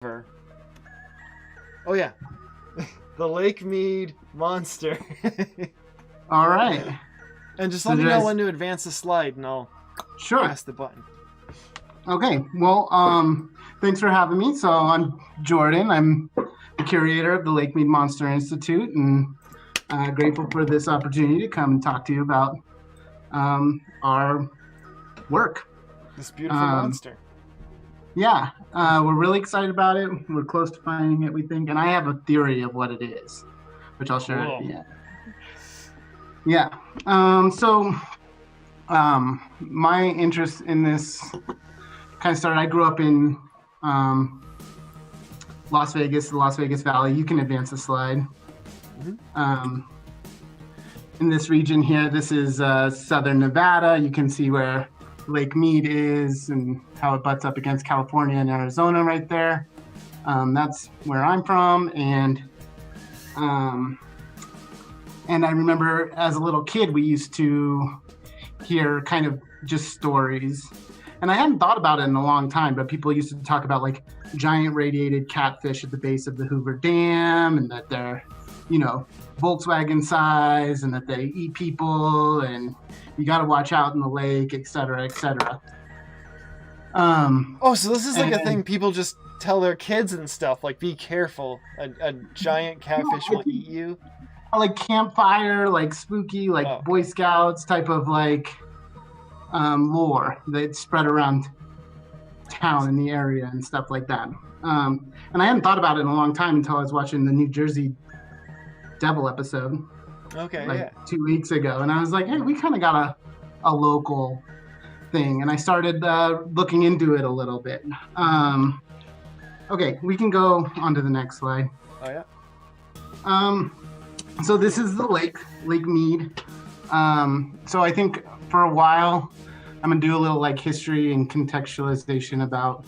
Ever. Oh yeah, the Lake Mead Monster. All right. And just So let me know just- when to advance the slide, and I'll Sure. press the button. Okay. Well, thanks for having me. So I'm Jordan. I'm the curator of the Lake Mead Monster Institute, and grateful for this opportunity to come and talk to you about our work. This beautiful monster. Yeah, we're really excited about it. We're close to finding it, we think, and I have a theory of what it is, which I'll share at the end. Yeah. My interest in this kind of started. I grew up in Las Vegas, the Las Vegas Valley. You can advance the slide. Mm-hmm. In this region here, this is southern Nevada. You can see where Lake Mead is and how it butts up against California and Arizona right there. That's where I'm from, and I remember as a little kid we used to hear kind of just stories, and I hadn't thought about it in a long time, but people used to talk about like giant radiated catfish at the base of the Hoover Dam, and that they're, Volkswagen size, and that they eat people, and you got to watch out in the lake, et cetera, et cetera. So this is like a thing people just tell their kids and stuff, like be careful, a giant catfish will eat you. Like campfire, like spooky, like Boy Scouts type of like lore that spread around town in the area and stuff like that. And I hadn't thought about it in a long time until I was watching the New Jersey Devil episode. Okay, 2 weeks ago, and I was like, hey, we kind of got a local thing, and I started looking into it a little bit. Okay, we can go on to the next slide. Oh yeah. So this is the Lake Mead. So I think for a while I'm gonna do a little like history and contextualization about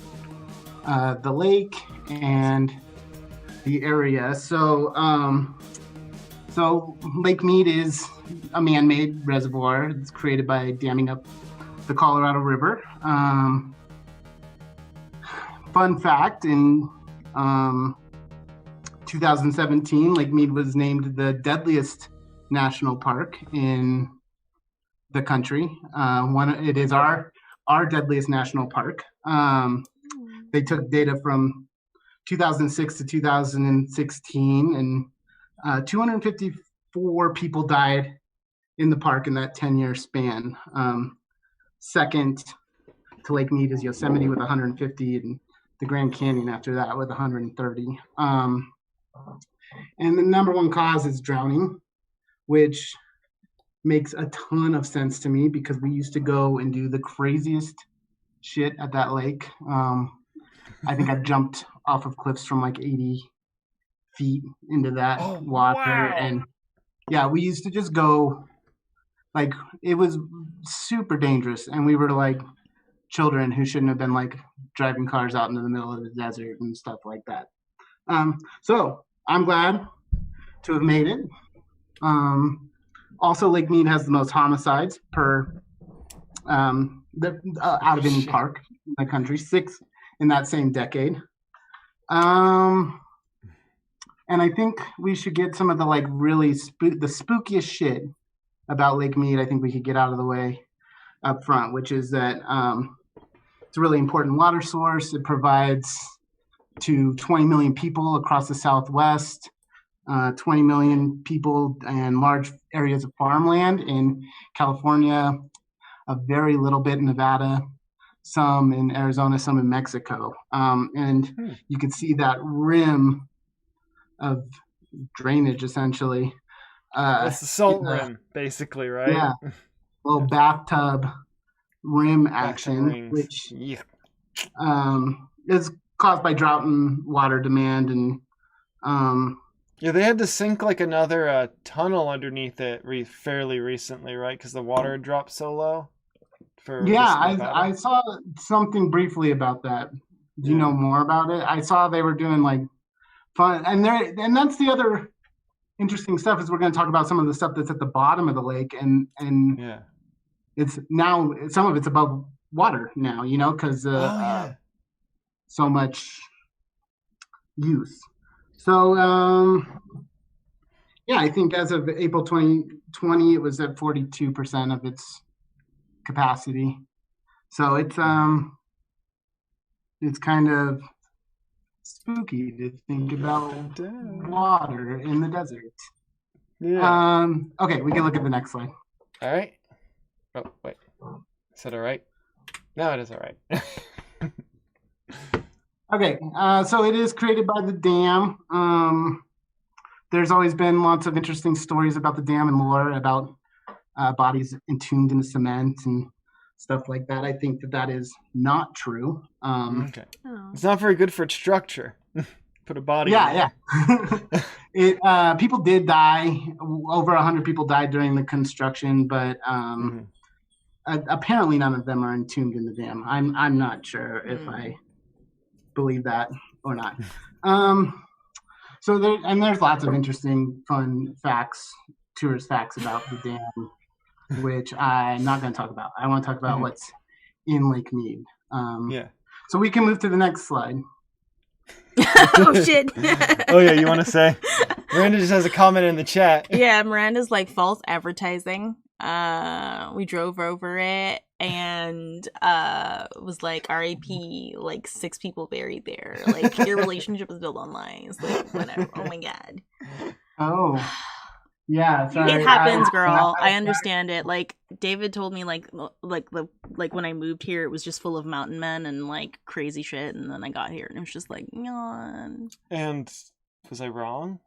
the lake and the area. So Lake Mead is a man-made reservoir. It's created by damming up the Colorado River. Fun fact, in 2017, Lake Mead was named the deadliest national park in the country. It is our deadliest national park. They took data from 2006 to 2016, and 254 people died in the park in that 10-year span. Second to Lake Mead is Yosemite with 150, and the Grand Canyon after that with 130. And the number one cause is drowning, which makes a ton of sense to me because we used to go and do the craziest shit at that lake. I think I've jumped off of cliffs from like 80 feet into that water. Wow. And yeah, we used to just go, like, it was super dangerous, and we were like children who shouldn't have been like driving cars out into the middle of the desert and stuff like that. So I'm glad to have made it. Also, Lake Mead has the most homicides per out of any park in the country, 6 in that same decade. And I think we should get some of the like really the spookiest shit about Lake Mead. I think we could get out of the way up front, which is that it's a really important water source. It provides to 20 million people across the Southwest, 20 million people and large areas of farmland in California, a very little bit in Nevada, some in Arizona, some in Mexico. And you could see that rim of drainage, essentially. It's the salt rim, basically, right? Yeah, little bathtub rim action, which is caused by drought and water demand. And they had to sink like another tunnel underneath it fairly recently, right? Because the water had dropped so low. I saw something briefly about that. Do you know more about it? I saw they were doing like fun, and that's the other interesting stuff is we're going to talk about some of the stuff that's at the bottom of the lake, and it's now some of it's above water now, because so much use. So, yeah, I think as of April 2020, it was at 42% of its capacity. So it's kind of spooky to think about water in the desert. Yeah. Okay, we can look at the next slide. All right. Oh, wait. Is that all right? No, it is all right. Okay, so it is created by the dam. There's always been lots of interesting stories about the dam and lore about bodies entombed in the cement and stuff like that. I think that is not true. Okay. It's not very good for its structure. Put a body. Yeah. People did die. Over 100 people died during the construction, but apparently none of them are entombed in the dam. I'm not sure if I believe that or not. So there's lots of interesting, fun facts, tourist facts about the dam, which I'm not going to talk about. I want to talk about what's in Lake Mead. So we can move to the next slide. Oh shit. Oh yeah, you want to say? Miranda just has a comment in the chat. Yeah, Miranda's like false advertising. We drove over it and was like R.I.P. like 6 people buried there. Like your relationship is built on lies. Like whatever. Oh my god. Oh. Yeah, sorry. It happens, girl. I understand it. Like David told me, like when I moved here, it was just full of mountain men and like crazy shit. And then I got here, and it was just like, yawn. And was I wrong?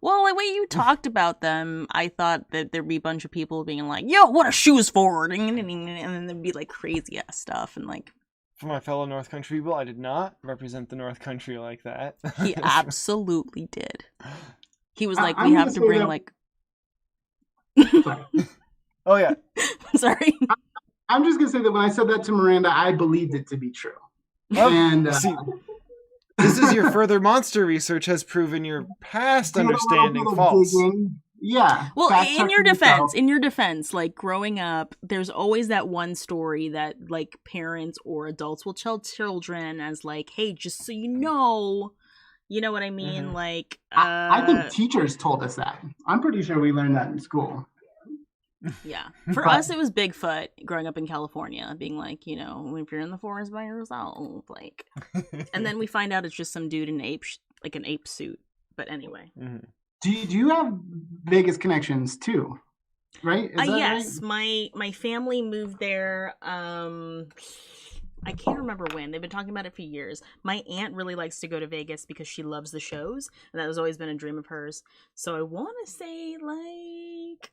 Well, the way you talked about them, I thought that there'd be a bunch of people being like, "Yo, what are shoes for?" And then there'd be like crazy ass stuff and like. For my fellow North Country people, I did not represent the North Country like that. He absolutely did. He was like, we have to bring like. Oh yeah. Sorry. I'm just gonna say that when I said that to Miranda, I believed it to be true. And see, this is your further monster research has proven your past understanding false. Yeah. Well, in your defense, like growing up, there's always that one story that like parents or adults will tell children as like, hey, just so you know. You know what I mean? Like, I think teachers told us that. I'm pretty sure we learned that in school. Yeah. For us, it was Bigfoot growing up in California, being like, you know, if you're in the forest by yourself, like, and then we find out it's just some dude in an ape suit. But anyway. Do you have Vegas connections too? Right? Yes. Right? My family moved there. I can't remember when. They've been talking about it for years. My aunt really likes to go to Vegas because she loves the shows, and that has always been a dream of hers. So I want to say, like,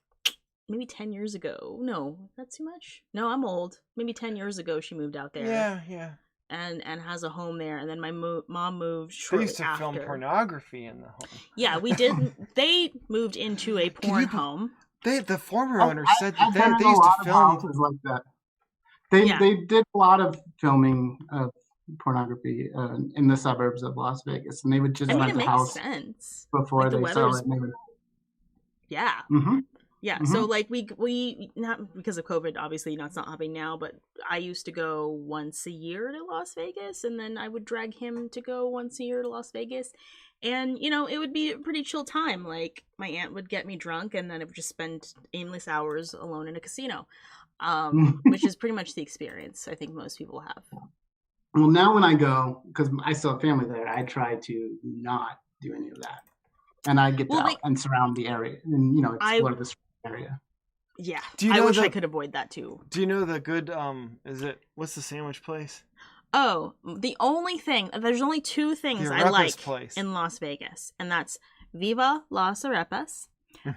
maybe 10 years ago. No, that's too much. No, I'm old. Maybe 10 years ago she moved out there. Yeah. And has a home there. And then my mom moved They shortly used to after. film pornography in the home. Yeah, we did. They moved into a porn home. The former owner said that they used to film like that. They did a lot of filming of pornography in the suburbs of Las Vegas, and they would just rent the house sense. before like they sell it. Yeah. Mm-hmm. Yeah. Mm-hmm. So like we not because of COVID, obviously it's not happening now, but I used to go once a year to Las Vegas, and then I would drag him to go once a year to Las Vegas. And, you know, it would be a pretty chill time. Like, my aunt would get me drunk, and then I would just spend aimless hours alone in a casino. Which is pretty much the experience I think most people have. Well, now when I go, because I still have family there, I try to not do any of that, and I get out and surround the area, and explore the area. Yeah, I wish I could avoid that too. Do you know the good? What's the sandwich place? Oh, the only thing. There's only 2 things I like in Las Vegas, and that's Viva Las Arepas.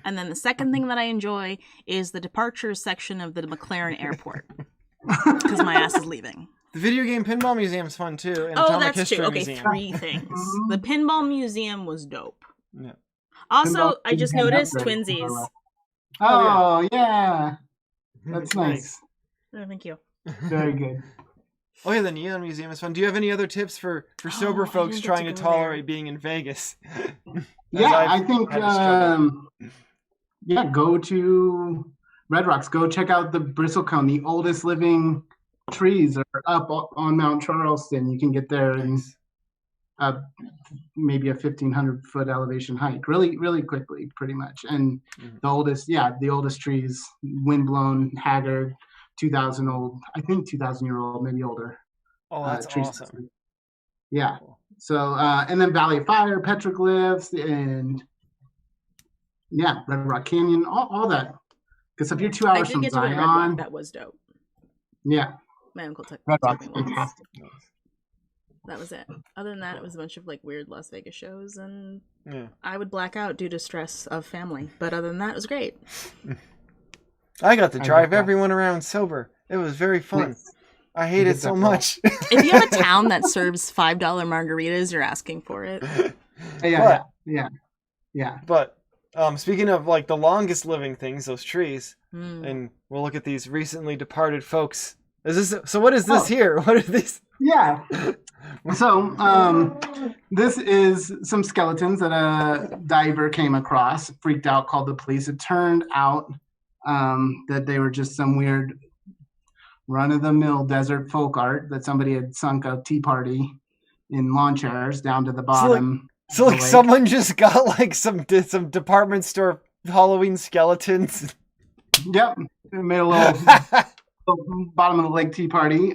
And then the second thing that I enjoy is the departures section of the McLaren airport. Because my ass is leaving. The video game pinball museum is fun too. And Atomic History Museum. 3 things. The pinball museum was dope. Yeah. Also, I just noticed twinsies. Oh, yeah. That's nice. Oh, thank you. Very good. Oh yeah, the Neon Museum is fun. Do you have any other tips for sober folks trying to tolerate being in Vegas? Yeah, I think go to Red Rocks. Go check out the bristlecone. The oldest living trees are up on Mount Charleston. You can get there in a maybe a 1,500-foot elevation hike, really, really quickly, pretty much. And the oldest trees, windblown, haggard, 2,000 old, I think 2,000-year-old, maybe older. Oh, that's Tree awesome. specimen. Yeah. Cool. So, and then Valley of Fire, petroglyphs, and yeah, Red Rock Canyon, all that. Because if you're 2 I hours did from get to go to Red Zion, Rock. That was dope. yeah, My uncle took Red me Rock's once. fantastic. That was it. Other than that, it was a bunch of like weird Las Vegas shows, and Yeah. I would black out due to stress of family. But other than that, it was great. I got to I drive get that. everyone around sober. It was very fun. Nice. I hate You it did so that well. much. If you have a town that serves $5 margaritas, you're asking for it. Yeah. But speaking of like the longest living things, those trees, Mm. and we'll look at these recently departed folks. So what is this here? What are these? Yeah. So this is some skeletons that a diver came across, freaked out, called the police. It turned out that they were just some weird run-of-the-mill desert folk art that somebody had sunk a tea party in lawn chairs down to the bottom. So of like the lake. someone just got like some department store Halloween skeletons. Yep. They made a little bottom of the lake tea party.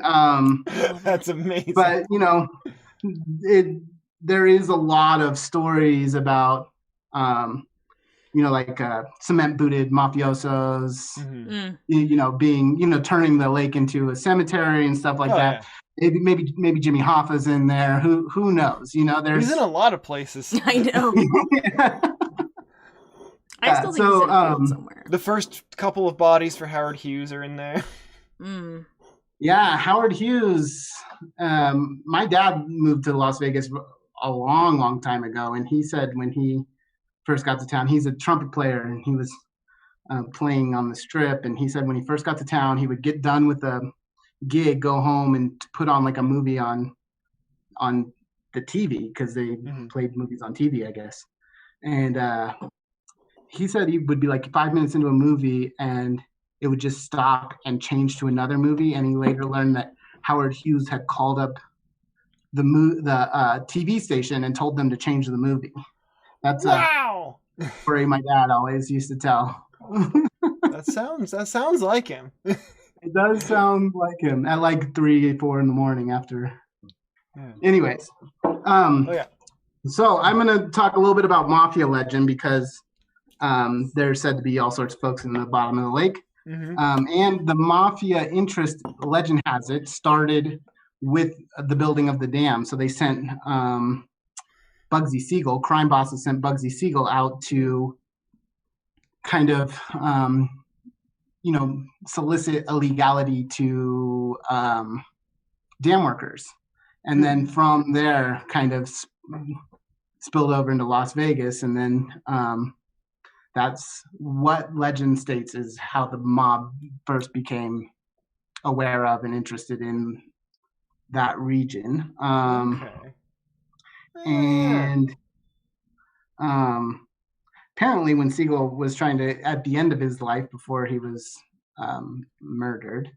That's amazing. But there is a lot of stories about like cement booted mafiosos, being turning the lake into a cemetery and stuff like that. Yeah. Maybe Jimmy Hoffa's in there. Who knows? There's he's in a lot of places. I know. I still think he's in a field somewhere. The first couple of bodies for Howard Hughes are in there. Mm. Yeah, Howard Hughes. My dad moved to Las Vegas a long, long time ago, and he said when he first got to town, he's a trumpet player, and he was playing on the Strip, and he said when he first got to town, he would get done with the gig, go home, and put on like a movie on the TV, because they played movies on TV, I guess. And he said he would be like 5 minutes into a movie, and it would just stop and change to another movie. And he later learned that Howard Hughes had called up the TV station and told them to change the movie. That's wow. A story my dad always used to tell. That sounds like him. It does sound like him at like 3, 4 in the morning after. Yeah. Anyways, so I'm going to talk a little bit about mafia legend, because there's said to be all sorts of folks in the bottom of the lake. And the mafia interest, legend has it, started with the building of the dam. So they sent Bugsy Siegel, crime bosses sent Bugsy Siegel out to kind of, solicit illegality to dam workers. And then from there kind of spilled over into Las Vegas. And then that's what legend states is how the mob first became aware of and interested in that region. And apparently when Siegel was trying to, at the end of his life before he was murdered,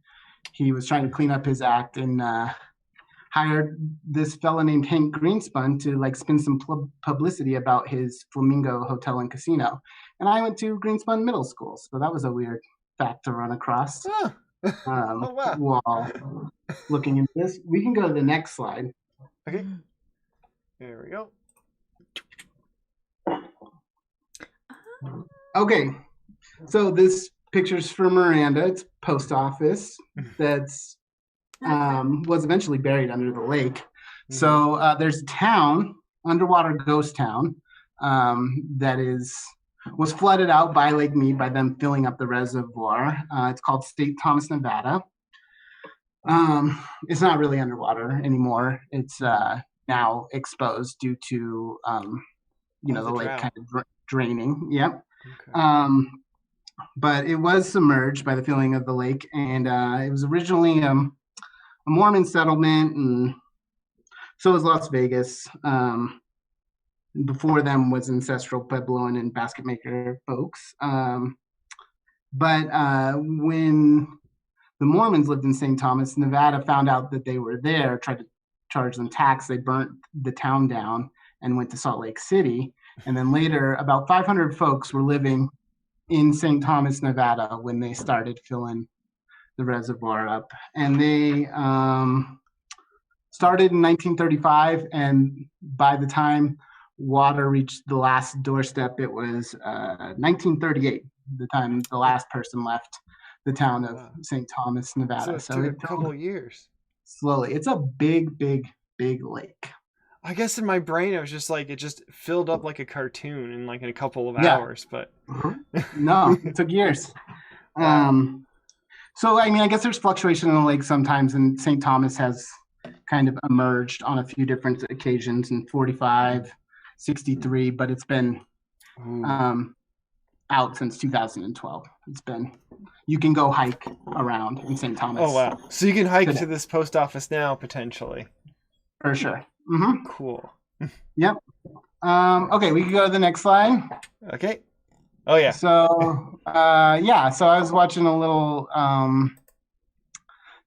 he was trying to clean up his act and hired this fella named Hank Greenspun to like spin some publicity about his Flamingo Hotel and Casino. And I went to Greenspun Middle School, so that was a weird fact to run across while looking into this. We can go to the next slide. Okay. There we go. Okay. So this picture's for Miranda. It's post office that's was eventually buried under the lake. So there's a town, underwater ghost town, that was flooded out by Lake Mead by them filling up the reservoir. It's called St. Thomas, Nevada. It's not really underwater anymore. It's now exposed due to the lake kind of draining. Yep. Okay. But it was submerged by the filling of the lake, and it was originally a Mormon settlement, and so was Las Vegas. Before them was ancestral Puebloan and basket maker folks. But when the Mormons lived in St. Thomas, Nevada found out that they were there, tried charge them tax, they burnt the town down and went to Salt Lake City. And then later, about 500 folks were living in St. Thomas, Nevada, when they started filling the reservoir up. And they started in 1935, and by the time water reached the last doorstep, it was 1938, the time the last person left the town of St. Thomas, Nevada. So it took a couple of years. Slowly. It's a big, big, big lake. I guess in my brain, it was just like, it just filled up like a cartoon in like in a couple of Yeah. hours, but. No, it took years. So, I mean, I guess there's fluctuation in the lake sometimes, and St. Thomas has kind of emerged on a few different occasions in 45, 63, but it's been out since 2012. It's been, you can go hike around in St. Thomas. Oh, wow. So you can hike to this post office now, potentially. For sure. Mm-hmm. Cool. Yep. Okay, we can go to the next slide. Okay. Oh, yeah. So, so I was watching a little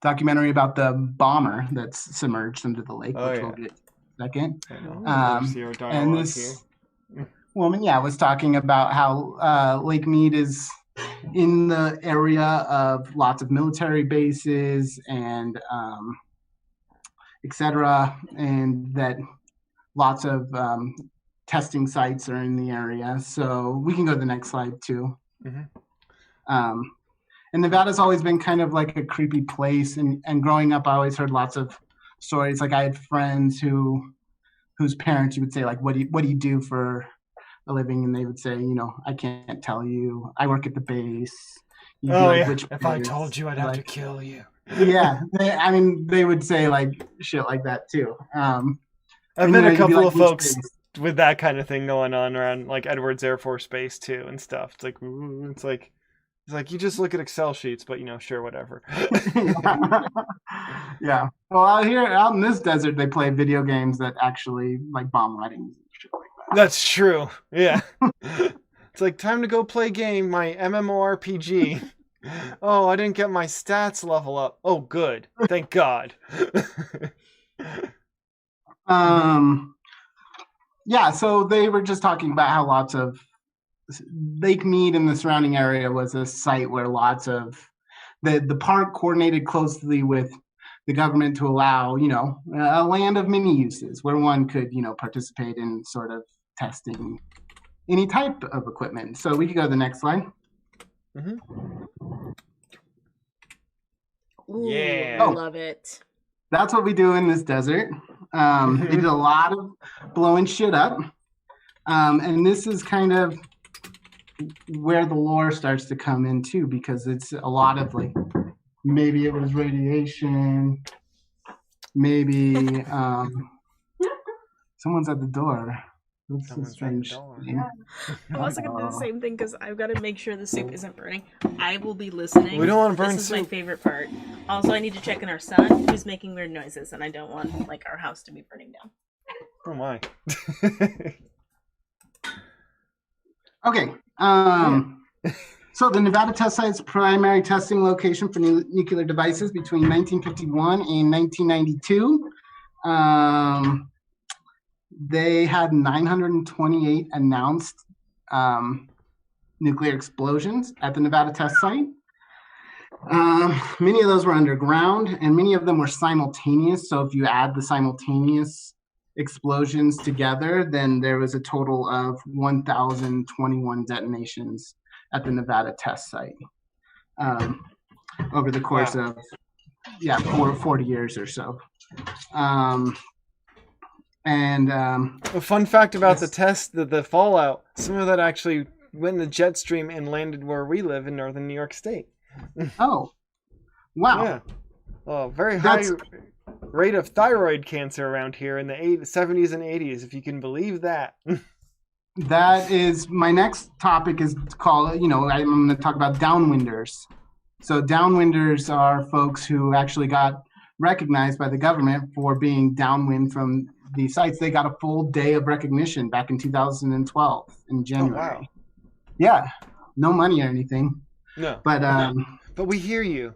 documentary about the bomber that's submerged into the lake, which we'll get in a second. And this woman, was talking about how Lake Mead is in the area of lots of military bases and etc., and that lots of testing sites are in the area. So we can go to the next slide too. Mm-hmm. And Nevada's always been kind of like a creepy place. And growing up, I always heard lots of stories. Like I had friends whose parents, you would say, like, what do you do for a living? And they would say, I can't tell you. I work at the base. If I told you, I'd have to kill you. Yeah. They would say like shit like that too. I've met a couple of folks with that kind of thing going on around like Edwards Air Force Base too and stuff. It's like you just look at Excel sheets, but sure, whatever. Yeah. Well, out in this desert, they play video games that actually like bomb weddings and shit like that. That's true. Yeah. It's like time to go play game, my MMORPG. Oh, I didn't get my stats level up. Oh, good. Thank God. So they were just talking about how lots of Lake Mead and the surrounding area was a site where lots of the park coordinated closely with the government to allow, a land of many uses where one could, participate in sort of testing any type of equipment. So we could go to the next slide. Mm-hmm. Yeah. I love it. That's what we do in this desert. They did a lot of blowing shit up. And this is kind of where the lore starts to come in too, because it's a lot of like, maybe it was radiation, maybe someone's at the door. That's strange. I'm also gonna do the same thing because I've got to make sure the soup isn't burning. I will be listening. We don't want to burn This is soup. my favorite part. Also, I need to check on our son who's making weird noises, and I don't want like our house to be burning down. Oh my. Okay. So the Nevada test site's primary testing location for nuclear devices between 1951 and 1992. They had 928 announced nuclear explosions at the Nevada test site. Many of those were underground, and many of them were simultaneous. So if you add the simultaneous explosions together, then there was a total of 1,021 detonations at the Nevada test site over the course of 40 years or so. A fun fact about the test, the fallout, some of that actually went in the jet stream and landed where we live in northern New York State. Oh, wow. Yeah. Oh, very high rate of thyroid cancer around here in the 70s and 80s, if you can believe that. That is, my next topic is called, I'm going to talk about downwinders. So downwinders are folks who actually got recognized by the government for being downwind from the sites. They got a full day of recognition back in 2012 in January. Oh, wow. Yeah, no money or anything. No. But we hear you.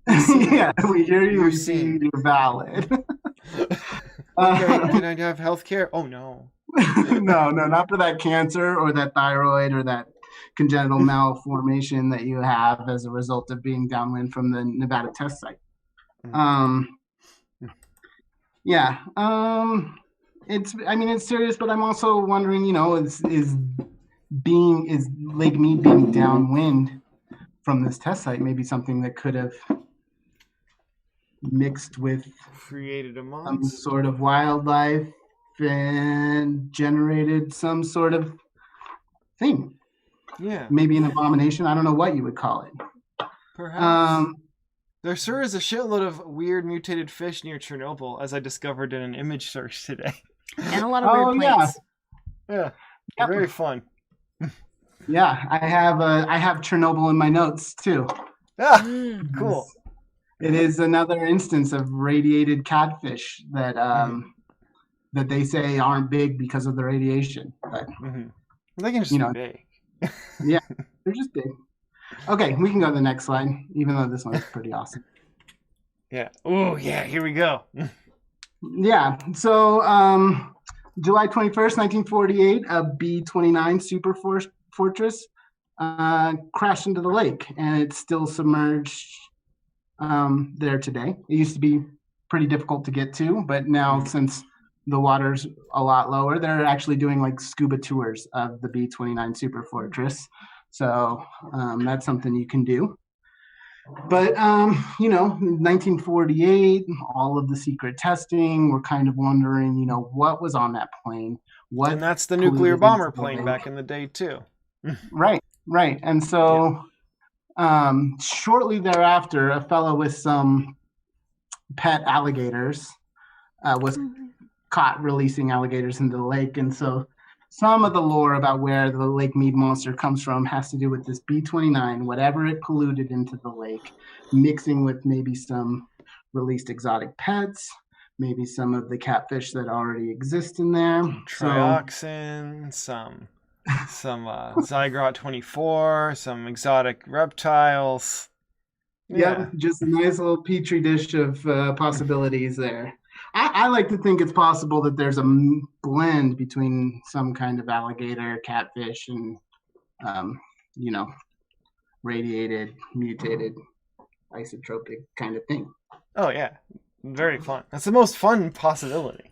Yeah, we hear you. We see you're valid. Can I have health care? Oh, no. No, not for that cancer or that thyroid or that congenital malformation that you have as a result of being downwind from the Nevada test site. Yeah. It's serious, but I'm also wondering, is Lake Mead being downwind from this test site maybe something that could have mixed with created a monster, some sort of wildlife and generated some sort of thing. Yeah. Maybe an abomination. I don't know what you would call it. Perhaps. There sure is a shitload of weird mutated fish near Chernobyl, as I discovered in an image search today. And a lot of weird plants. Yeah. Very fun. Yeah, I have Chernobyl in my notes too. Cool. It is another instance of radiated catfish that that they say aren't big because of the radiation. But they can just be big. Yeah, they're just big. Okay, we can go to the next slide, even though this one's pretty awesome. Yeah. Oh, yeah, here we go. Yeah, so July 21st, 1948, a B-29 Super Fortress crashed into the lake, and it's still submerged there today. It used to be pretty difficult to get to, but now since the water's a lot lower, they're actually doing like scuba tours of the B-29 Super Fortress. So that's something you can do. But, 1948, all of the secret testing, we're kind of wondering, what was on that plane? And that's the nuclear bomber plane back in the day, too. Right. And so shortly thereafter, a fellow with some pet alligators was caught releasing alligators into the lake. And so some of the lore about where the Lake Mead Monster comes from has to do with this B-29, whatever it polluted into the lake, mixing with maybe some released exotic pets, maybe some of the catfish that already exist in there. Trioxin, some Zygrot 24, some exotic reptiles. Yeah, just a nice little petri dish of possibilities there. I like to think it's possible that there's a blend between some kind of alligator, catfish, and, radiated, mutated, isotropic kind of thing. Oh, yeah. Very fun. That's the most fun possibility.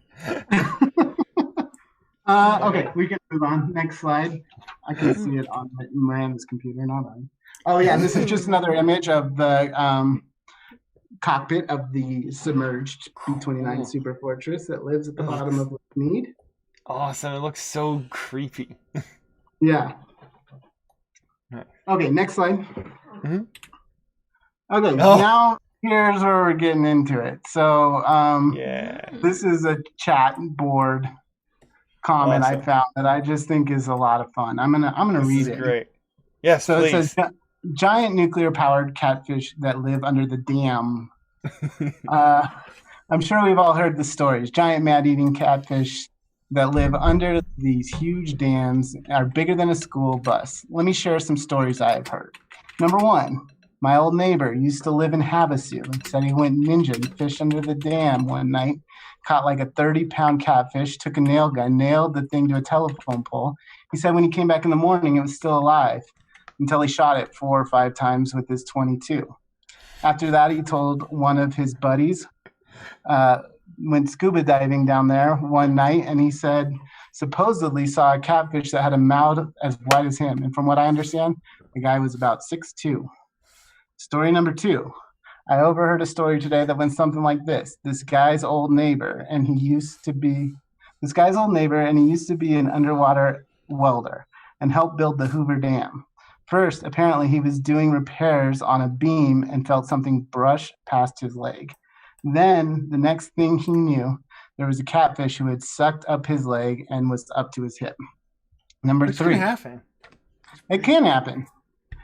Okay, we can move on. Next slide. I can see it on Miranda's computer, not on. Oh, yeah, this is just another image of the cockpit of the submerged B-29 Super Fortress that lives at the bottom of Lake Mead. Awesome. It looks so creepy. Yeah. Okay, next slide. Okay, now here's where we're getting into it. So this is a chat board comment I found that I just think is a lot of fun. I'm gonna read it. Great. Yes, so please. It says giant nuclear powered catfish that live under the dam. I'm sure we've all heard the stories. Giant man-eating catfish that live under these huge dams are bigger than a school bus. Let me share some stories I have heard. Number one, my old neighbor used to live in Havasu and said he went ninja and fished under the dam one night, caught like a 30-pound catfish, took a nail gun, nailed the thing to a telephone pole. He said when he came back in the morning, it was still alive until he shot it 4 or 5 times with his .22. After that, he told one of his buddies, went scuba diving down there one night, and he said supposedly saw a catfish that had a mouth as wide as him. And from what I understand, the guy was about 6'2". Story number 2. I overheard a story today that went something like this. This guy's old neighbor, and he used to be an underwater welder and helped build the Hoover Dam. First, apparently he was doing repairs on a beam and felt something brush past his leg. Then, the next thing he knew, there was a catfish who had sucked up his leg and was up to his hip. Number 3. It can happen. It can happen.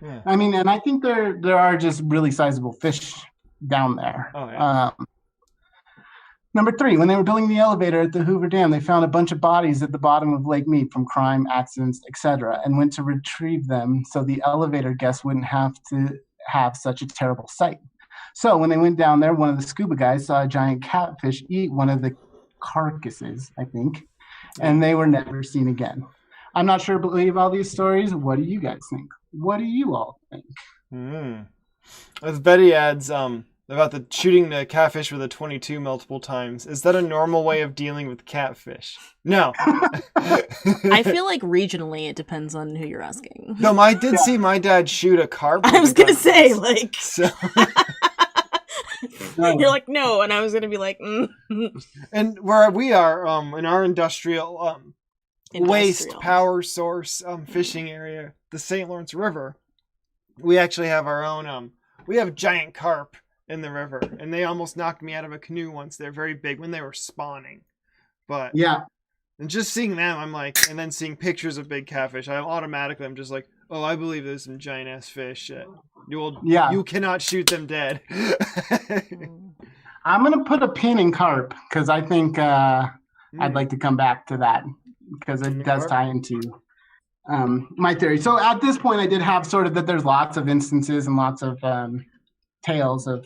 Yeah. I mean, and I think there are just really sizable fish down there. Oh, yeah. Number 3, when they were building the elevator at the Hoover Dam, they found a bunch of bodies at the bottom of Lake Mead from crime, accidents, etc., and went to retrieve them so the elevator guests wouldn't have to have such a terrible sight. So when they went down there, one of the scuba guys saw a giant catfish eat one of the carcasses, I think, and they were never seen again. I'm not sure believe all these stories. What do you guys think? What do you all think? As Betty adds, about the shooting the catfish with a 22 multiple times. Is that a normal way of dealing with catfish? No. I feel like regionally it depends on who you're asking. No, I did see my dad shoot a carp. I was gonna say, like, so. You're like, no, and I was gonna be like, And where we are, in our industrial waste power source fishing area, the St. Lawrence River, we actually have our own. We have giant carp in the river, and they almost knocked me out of a canoe once. They're very big when they were spawning, but yeah. And just seeing them, I'm like, and then seeing pictures of big catfish, I'm just like, oh, I believe there's some giant ass fish. You cannot shoot them dead. I'm gonna put a pin in carp because I think I'd like to come back to that because it does tie into my theory. So at this point, I did have sort of that there's lots of instances and lots of tales of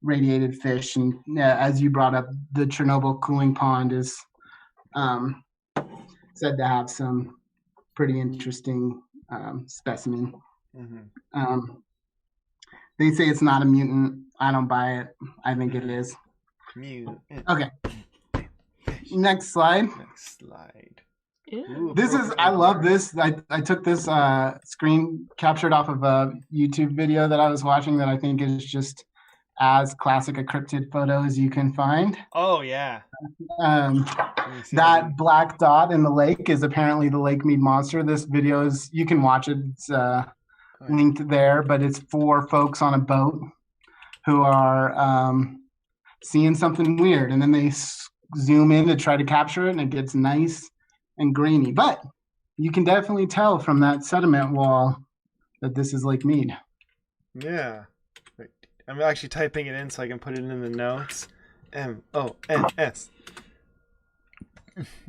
radiated fish, and as you brought up, the Chernobyl cooling pond is said to have some pretty interesting specimen. They say it's not a mutant. I don't buy it. I think it is. Mutant. Okay. Next slide. Ooh, this is, I love this. I took this screen captured off of a YouTube video that I was watching that I think is just as classic a cryptid photo as you can find. Oh, yeah. That black dot in the lake is apparently the Lake Mead Monster. This video is, you can watch it. It's linked there, but it's 4 folks on a boat who are seeing something weird. And then they zoom in to try to capture it, and it gets nice and grainy. But you can definitely tell from that sediment wall that this is Lake Mead. Yeah. I'm actually typing it in so I can put it in the notes. MONS.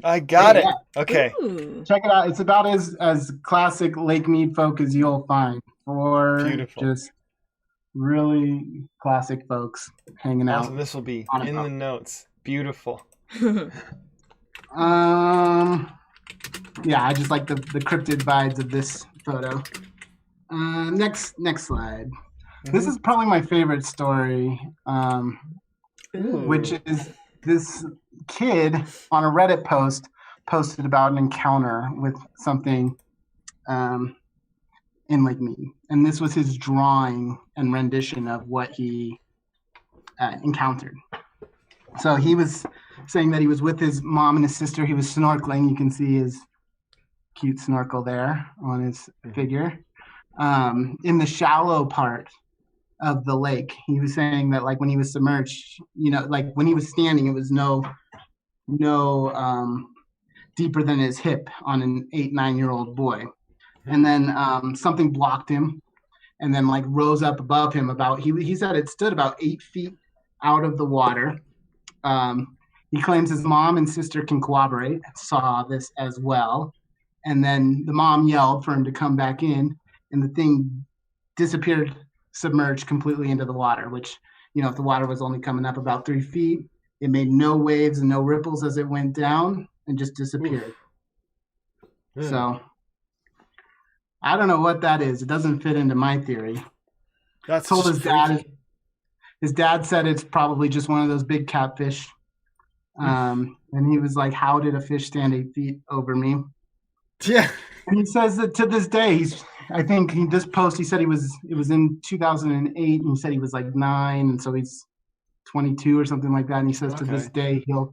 I got it. Okay. Ooh. Check it out. It's about as classic Lake Mead folk as you'll find. Beautiful. Just really classic folks hanging out. Awesome. This will be in the notes. Beautiful. Yeah, I just like the cryptid vibes of this photo. Next slide. This is probably my favorite story, which is this kid on a Reddit post posted about an encounter with something in Lake Mead. And this was his drawing and rendition of what he encountered. So he was saying that he was with his mom and his sister. He was snorkeling. You can see his cute snorkel there on his figure. In the shallow part of the lake, he was saying that like when he was submerged, like when he was standing, it was no deeper than his hip on an 8-9-year-old boy. And then something blocked him and then like rose up above him he said it stood about 8 feet out of the water. He claims his mom and sister can corroborate, saw this as well. And then the mom yelled for him to come back in, and the thing disappeared, submerged completely into the water, which, if the water was only coming up about 3 feet, it made no waves and no ripples as it went down and just disappeared. So I don't know what that is. It doesn't fit into my theory. That's told his dad. His dad said it's probably just one of those big catfish. And he was like, how did a fish stand 8 feet over me? Yeah. And he says that to this day, I think this post, he said it was in 2008, and he said he was like 9, and so he's 22 or something like that. And he says to this day, he'll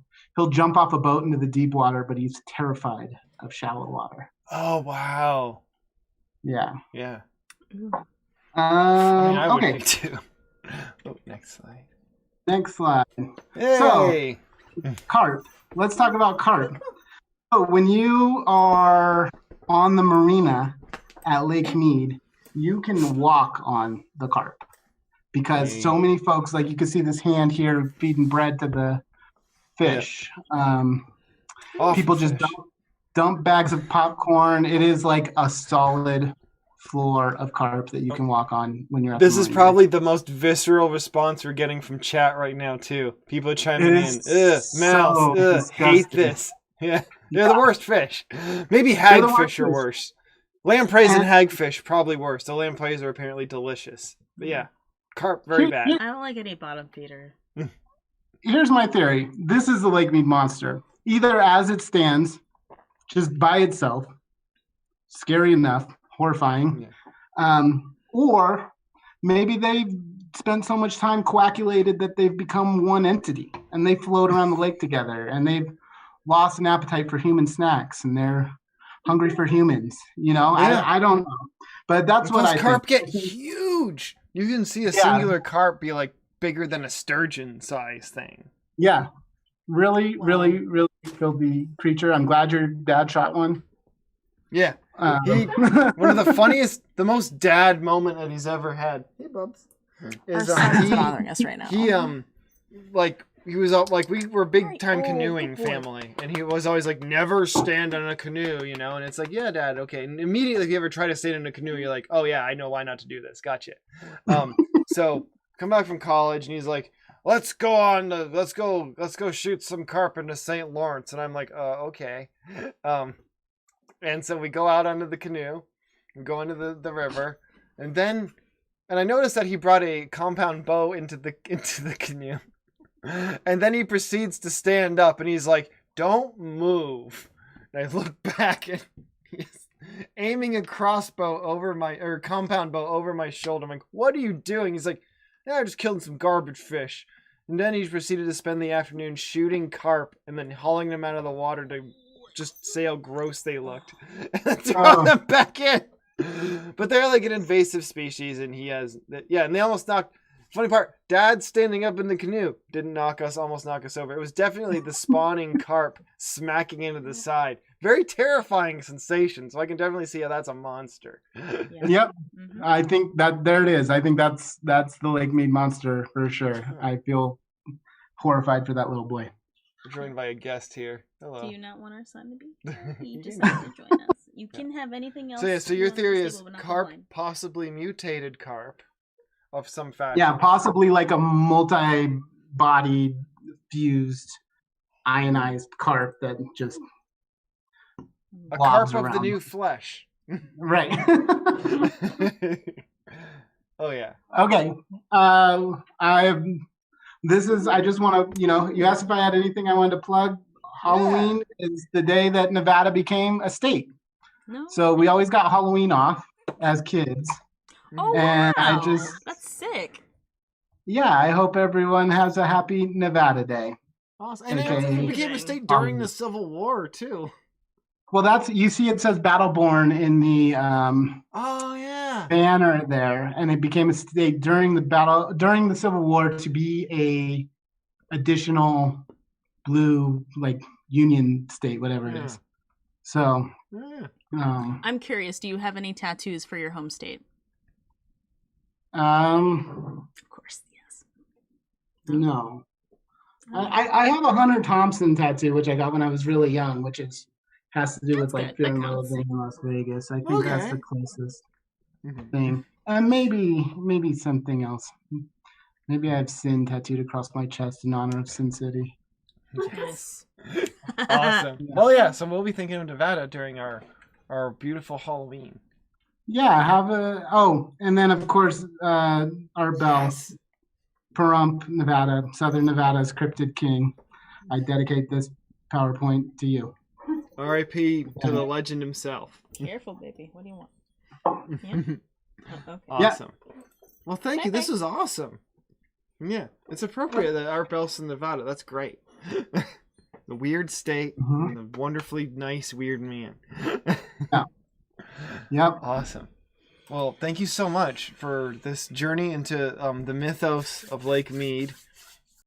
jump off a boat into the deep water, but he's terrified of shallow water. Oh, wow. Yeah. Yeah. I would be too. Oh, next slide. So, Hey! carp. Let's talk about carp. So when you are on the marina at Lake Mead, you can walk on the carp because so many folks, like you can see this hand here feeding bread to the fish. People just dump bags of popcorn. It is like a solid floor of carp that you can walk on when you're at This the is marina. probably the most visceral response we're getting from chat right now too. People are chiming in. It Ugh, is mouse. so Ugh, hate disgusting. this. Yeah, they're the worst fish. Maybe They're the hagfish are worst. worse. Lampreys and And- hagfish probably worse. The lampreys are apparently delicious. But yeah, carp very bad. I don't like any bottom feeder. Here's my theory. This is the Lake Mead Monster. Either as it stands, just by itself, scary enough, horrifying, or maybe they've spent so much time coagulated that they've become one entity and they float around the lake together and they've lost an appetite for human snacks and they're hungry for humans. Yeah. I don't know, but that's what I carp think. get huge. You can see a singular carp be like bigger than a sturgeon size thing. Yeah, really filthy creature. I'm glad your dad shot one. Yeah. One of the funniest, the most dad moment that he's ever had. Hey, Bubs. Our son's bothering us right now. He was we were a big time canoeing family, and he was always like, never stand on a canoe, and it's like, yeah, Dad, okay. And immediately if you ever try to stand in a canoe, you're like, oh yeah, I know why not to do this. Gotcha. So come back from college, and he's like, let's go shoot some carp into St. Lawrence, and I'm like, okay. And so we go out onto the canoe, and go into the river, and I noticed that he brought a compound bow into the canoe. And then he proceeds to stand up and he's like, don't move. And I look back and he's aiming a crossbow compound bow over my shoulder. I'm like, what are you doing? He's like, yeah, I'm just killing some garbage fish. And then he proceeded to spend the afternoon shooting carp and then hauling them out of the water to just say how gross they looked. And then throw them back in. But they're like an invasive species and and they almost knocked. Funny part, Dad standing up in the canoe didn't almost knock us over. It was definitely the spawning carp smacking into the side. Very terrifying sensation. So I can definitely see how that's a monster. Yeah. Yep. Mm-hmm. I think there it is. I think that's the Lake Mead Monster for sure. I feel horrified for that little boy. We're joined by a guest here. Hello. Do you not want our son to be here? He just has to join us. You can have anything else. So your theory is carp, possibly mutated carp. Of some fashion. Yeah, possibly like a multi-bodied, fused, ionized carp that just a carp of the new flesh. Right. Oh yeah. Okay. I just want to, you asked if I had anything I wanted to plug. Halloween is the day that Nevada became a state. No. So we always got Halloween off as kids. Oh, and wow. That's sick. Yeah, I hope everyone has a happy Nevada Day. Awesome. And it became a state during the Civil War, too. Well, you see it says Battleborn in the banner there, and it became a state during the Civil War to be a additional blue, like, Union state, whatever it is. So, I'm curious, do you have any tattoos for your home state? Of course, yes. No. I have a Hunter Thompson tattoo, which I got when I was really young, which has to do with like fear and loathing in Las Vegas. I think that's the closest thing. And maybe something else. Maybe I have Sin tattooed across my chest in honor of Sin City. Yes. Awesome. Well, yeah. So we'll be thinking of Nevada during our beautiful Halloween. Yeah, and then of course our bell, Pahrump, Nevada, Southern Nevada's cryptid king. I dedicate this PowerPoint to you. R.I.P. to the legend himself. Careful, baby. What do you want? Yeah. Okay. Awesome. Yeah. Well, thank you. This was awesome. Yeah, it's appropriate that Art Bell's in Nevada. That's great. The weird state, and the wonderfully nice weird man. Yeah. Yep. Awesome. Well, thank you so much for this journey into the mythos of Lake Mead.